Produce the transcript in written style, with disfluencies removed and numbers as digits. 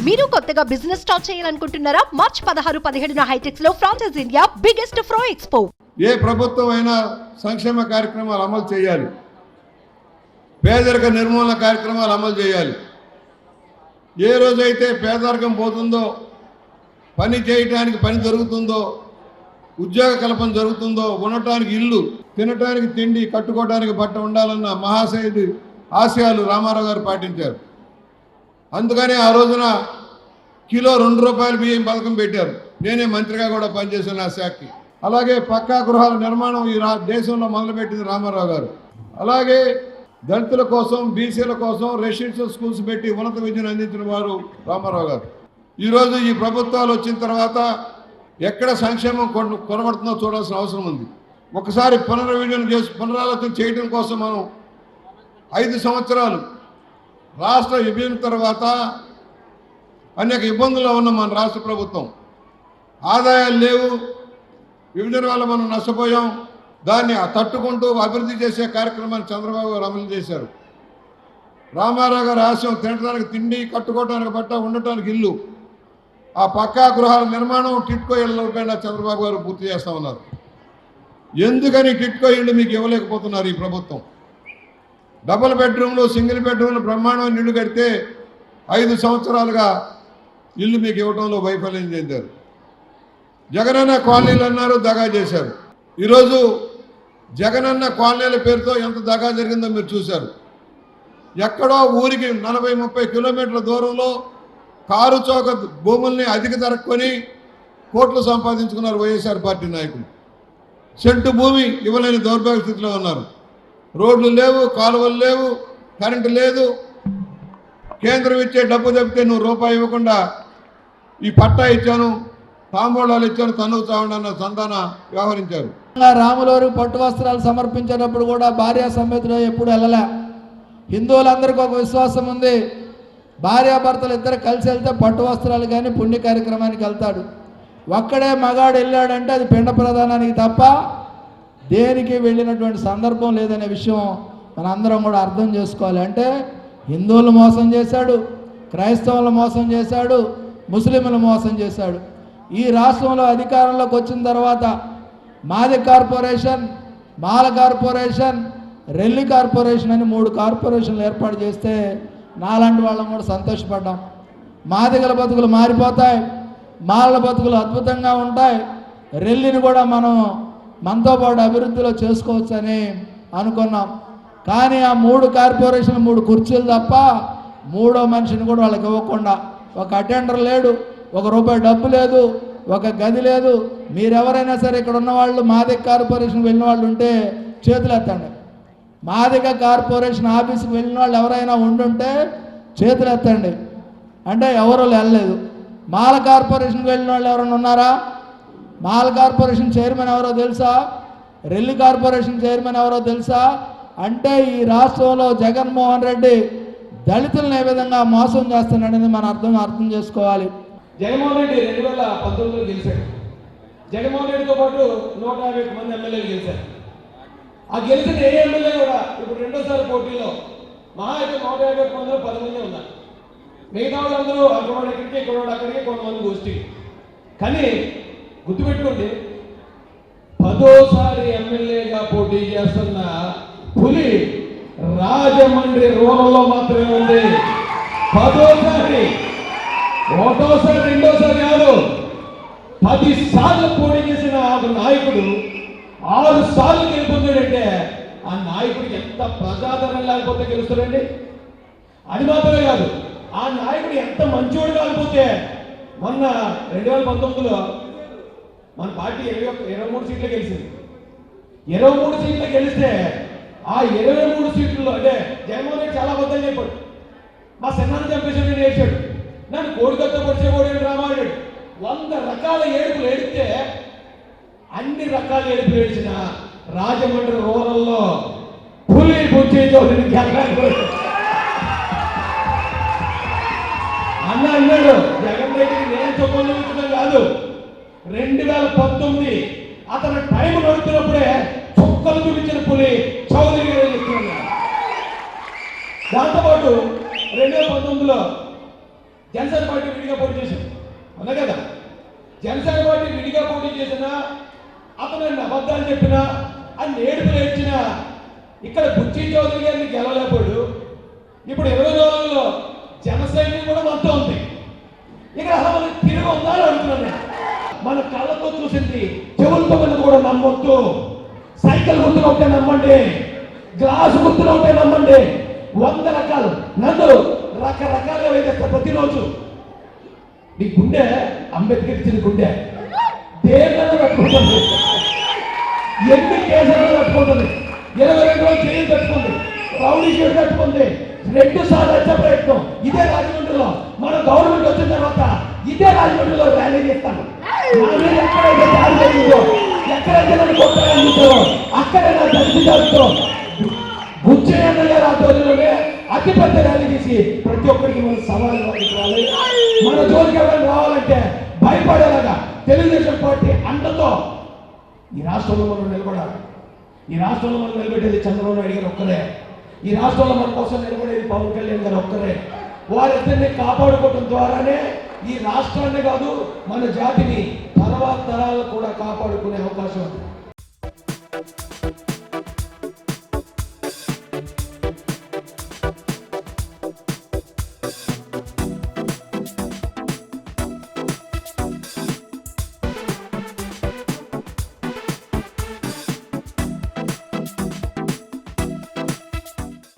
మీరు కొత్తగా business start చేయాలనుకుంటున్నారా? మార్చ్ 16-17 హైటెక్స్ లో ఫ్రాన్సెస్ ఇండియా బిగ్గెస్ట్ ఫ్రో ఎక్స్పో. ఏ ప్రభుత్వం అయినా సంక్షేమ కార్యక్రమాలు అమలు చేయాలి, పేదరిక నిర్మూలన కార్యక్రమాలు అమలు చేయాలి. ఏ రోజైతే పేదరికం పోతుందో, పని చేయడానికి పని దొరుకుతుందో, ఉద్యోగ కల్పన జరుగుతుందో, ఉండటానికి ఇల్లు, తినటానికి తిండి, కట్టుకోవడానికి బట్ట ఉండాలన్న మహాశయుడి ఆశయాలు రామారావు గారు పాటించారు. అందుకని ఆ రోజున కిలో ₹2 బియ్యం పథకం పెట్టారు. నేనే మంత్రిగా కూడా పనిచేశాను ఆ శాఖకి. అలాగే పక్కా గృహాల నిర్మాణం ఈ దేశంలో మొదలుపెట్టింది రామారావు గారు. అలాగే దళితుల కోసం, బీసీల కోసం రెసిడెన్షియల్ స్కూల్స్ పెట్టి ఉన్నత విద్యను అందించిన వారు రామారావు గారు. ఈరోజు ఈ ప్రభుత్వాలు వచ్చిన తర్వాత ఎక్కడ సంక్షేమం కొనబడుతుందో చూడాల్సిన అవసరం ఉంది. ఒకసారి పునరాలోచన చేయడం కోసం మనం 5 సంవత్సరాలు రాష్ట్ర విభజన తర్వాత అనేక ఇబ్బందుల్లో ఉన్న మన రాష్ట్ర ప్రభుత్వం, ఆదాయాలు లేవు, విభజన వల్ల మనం నష్టపోయాం. దాన్ని తట్టుకుంటూ అభివృద్ధి చేసే కార్యక్రమాన్ని చంద్రబాబు గారు అమలు చేశారు. రామారావు గారి ఆశయం తినడానికి తిండి, కట్టుకోవడానికి బట్ట, ఉండటానికి ఇల్లు. ఆ పక్కా గృహాల నిర్మాణం టిట్కో ఇళ్లపైన చంద్రబాబు గారు పూర్తి చేస్తూ ఉన్నారు. ఎందుకని టిట్కో ఇళ్ళు మీకు ఇవ్వలేకపోతున్నారు ఈ ప్రభుత్వం? డబుల్ బెడ్రూమ్లు, సింగిల్ బెడ్రూమ్లు బ్రహ్మాండమైన ఇల్లు కడితే 5 సంవత్సరాలుగా ఇల్లు మీకు ఇవ్వడంలో వైఫల్యం చెందారు. జగనన్న కాలనీలు అన్నారు, దగా చేశారు. ఈరోజు జగనన్న కాలనీల పేరుతో ఎంత దగా జరిగిందో మీరు చూశారు. ఎక్కడో ఊరికి 40-30 కిలోమీటర్ల దూరంలో కారు చౌక భూముల్ని అధిక ధరకు కొని కోట్లు సంపాదించుకున్నారు వైఎస్ఆర్ పార్టీ నాయకులు. సెంటు భూమి ఇవ్వలేని దౌర్భాగ్య స్థితిలో ఉన్నారు. రోడ్లు లేవు, కాలువలు లేవు, కరెంటు లేదు. కేంద్రం ఇచ్చే డబ్బు తప్పితే నువ్వు రూపాయి ఇవ్వకుండా ఈ పట్టా ఇచ్చాను, తాంబూలాలు ఇచ్చాను, తన్నుకు చావండి సంధాన వ్యవహరించారు. రాములవారు పట్టు వస్త్రాలు సమర్పించేటప్పుడు కూడా భార్యా సమేతులు ఎప్పుడు వెళ్ళలే. హిందువులందరికీ ఒక విశ్వాసం ఉంది, భార్యాభర్తలు ఇద్దరు కలిసి వెళ్తే పట్టు వస్త్రాలు కానీ పుణ్య కార్యక్రమానికి వెళ్తాడు. ఒక్కడే మగాడు వెళ్ళాడంటే అది పిండ ప్రదానానికి తప్ప దేనికి వెళ్ళినటువంటి సందర్భం లేదనే విషయం మనందరం కూడా అర్థం చేసుకోవాలి. అంటే హిందువులు మోసం చేశాడు, క్రైస్తవులు మోసం చేశాడు, ముస్లింలు మోసం చేశాడు. ఈ రాష్ట్రంలో అధికారంలోకి వచ్చిన తర్వాత మాది కార్పొరేషన్, మాల కార్పొరేషన్, రెల్లి కార్పొరేషన్ అని 3 కార్పొరేషన్లు ఏర్పాటు చేస్తే నాలాంటి వాళ్ళం కూడా సంతోషపడ్డాం. మాదిగల బతుకులు మారిపోతాయి, మాలల బతుకులు అద్భుతంగా ఉంటాయి, రెల్లిని కూడా మనం మనతో పాటు అభివృద్ధిలో చేసుకోవచ్చని అనుకున్నాం. కానీ ఆ 3 కార్పొరేషన్లు 3 కుర్చీలు తప్ప 3వ మనిషిని కూడా వాళ్ళకి ఇవ్వకుండా, ఒక అటెండర్ లేడు, ₹1 డబ్బు లేదు, ఒక గది లేదు. మీరెవరైనా సరే ఇక్కడ ఉన్న వాళ్ళు మాదిగ కార్పొరేషన్ వెళ్ళిన వాళ్ళు ఉంటే చేతులు ఎత్తండి. మాదిగ కార్పొరేషన్ ఆఫీస్కి వెళ్ళిన వాళ్ళు ఎవరైనా ఉండుంటే చేతులు ఎత్తండి. అంటే ఎవరు వెళ్ళలేదు. మాల కార్పొరేషన్కి వెళ్ళిన వాళ్ళు ఎవరైనా ఉన్నారా? మాల కార్పొరేషన్ చైర్మన్ ఎవరో తెలుసా? రెల్లి కార్పొరేషన్ చైర్మన్ ఎవరో తెలుసా? అంటే ఈ రాష్ట్రంలో జగన్మోహన్ రెడ్డి దళితులను ఏ విధంగా మోసం చేస్తున్నాడనేది మనం అర్థం చేసుకోవాలి. జగన్మోహన్ రెడ్డి 2019లో గెలిచాడు. జగన్మోహన్ రెడ్డితో పాటు 150 మంది ఎమ్మెల్యేలు గెలిచారు. ఆ గెలిచిన ఏ ఎమ్మెల్యే కూడా ఇప్పుడు రెండోసారి పోటీలో మహా అయితే 150 మందిలో 10 మంది ఉన్నారు. మిగతా వాళ్ళందరూ అక్కడోడు ఎక్కడికి, ఇక్కడోడు అక్కడికి, కొంతమంది గోష్ఠికి. కానీ గుర్తుపెట్టుకోండి, 10వ ఎమ్మెల్యేగా పోటీ చేస్తున్న పులి రాజమండ్రి రూరల్లో మాత్రమే ఉంది. 10వ ఒకటోసారి రెండోసారి కాదు, 10 సార్లు పోటీ చేసిన ఆ నాయకుడు 6 సార్లు గెలుపొందాడంటే ఆ నాయకుడికి ఎంత ప్రజాదరణ లేకపోతే గెలుస్తాడండి? అది మాత్రమే కాదు, ఆ నాయకుడు ఎంత మంచివాడు కాకపోతే మొన్న 2019లో మన పార్టీ 23 సీట్లు గెలిచింది. 23 సీట్లు గెలిస్తే ఆ 23 సీట్లలో అంటే జగన్మోహన్ రెడ్డి చాలా అబద్ధాలు చెప్పాడు. మా సెన్నాన్ని చంపేసాడు, నేను ఏడ్చాడు, నన్ను కోడికత్తో పొడిచేవాడు రామాడు. 100 రకాల ఏడుపులు ఏడితే అన్ని రకాల ఏడుపులు ఏడిచిన రాజమండ్రి రూరల్లో పులి బుచ్చి చౌదరికి అన్నాడు. జగన్ రెడ్డికి నేను చెప్పడం కాదు, 2019 అతను టైం నడుపుతున్నప్పుడే చుక్కలు చూపించిన పులి చౌదరి గారు చెప్తున్నాడు. దాంతోపాటు 2019లో జనసేన పార్టీ విడిగా పోటీ చేసింది, అవునా కదా? జనసేన పార్టీ విడిగా పోటీ చేసినా, అతను అబద్ధాలు చెప్పినా, అన్ని ఏడుపులు ఏడ్చినా ఇక్కడ బుచ్చి చౌదరి గారిని గెలవలేకపోయాడు. ఇప్పుడు 20 రోజుల్లో జనసైన్యం కూడా మొత్తం ఉంది. ఇక్కడ అసలు మనకి తిరిగి ఉందా అని అడుగుతున్నాను నేను. మన కళ్ళతో చూసింది చెవులతో విన్నది కూడా నమ్మొద్దు. సైకిల్ గుర్తులు ఉంటే నమ్మండి, గ్లాసు గుర్తులు ఉంటే నమ్మండి. 100 రకాలు నన్ను రకరకాలుగా వేసేస్తా ప్రతిరోజు. నీ గుండె అంబేద్కర్ ఇచ్చిన గుండె దేనిలో పెట్టుకుంటుంది, ఎన్ని కేసులలో పెట్టుకుంటుంది, 22 రోజులు జైలు పెట్టుకుంది, రౌడీ షీట్ పెట్టుకుంది, 2 సార్లు హత్య ప్రయత్నం. ఇదే రాజమండ్రిలో మన గవర్నమెంట్ వచ్చిన తర్వాత ఇదే రాజమండ్రిలో ర్యాలీ చేస్తాను. ఎక్కడైతే దాడి జరిగిందో, ఎక్కడైతే నన్ను కొట్టారో అక్కడే నా దళిత జాతితో బుచ్చే ఎమ్మెల్యే ఆధ్వర్యంలోనే అతిపెద్ద ర్యాలీ తీసి ప్రతి ఒక్కరికి మనం సవాలు ఇవ్వాలి. మన జోలికి ఎవరైనా రావాలంటే భయపడేలాగా తెలుగుదేశం పార్టీ అండతో ఈ రాష్ట్రంలో మనం నిలబడాలి. ఈ రాష్ట్రంలో మనం నిలబెట్టేది చంద్రబాబు నాయుడు గారు ఒక్కరే. ఈ రాష్ట్రంలో మన కోసం నిలబడేది పవన్ కళ్యాణ్ గారు ఒక్కరే. వారిద్దరిని కాపాడుకోవడం ద్వారానే ఈ రాష్ట్రాన్ని కాదు మన జాతిని తర్వాత తరాలు కూడా కాపాడుకునే అవకాశం ఉంది.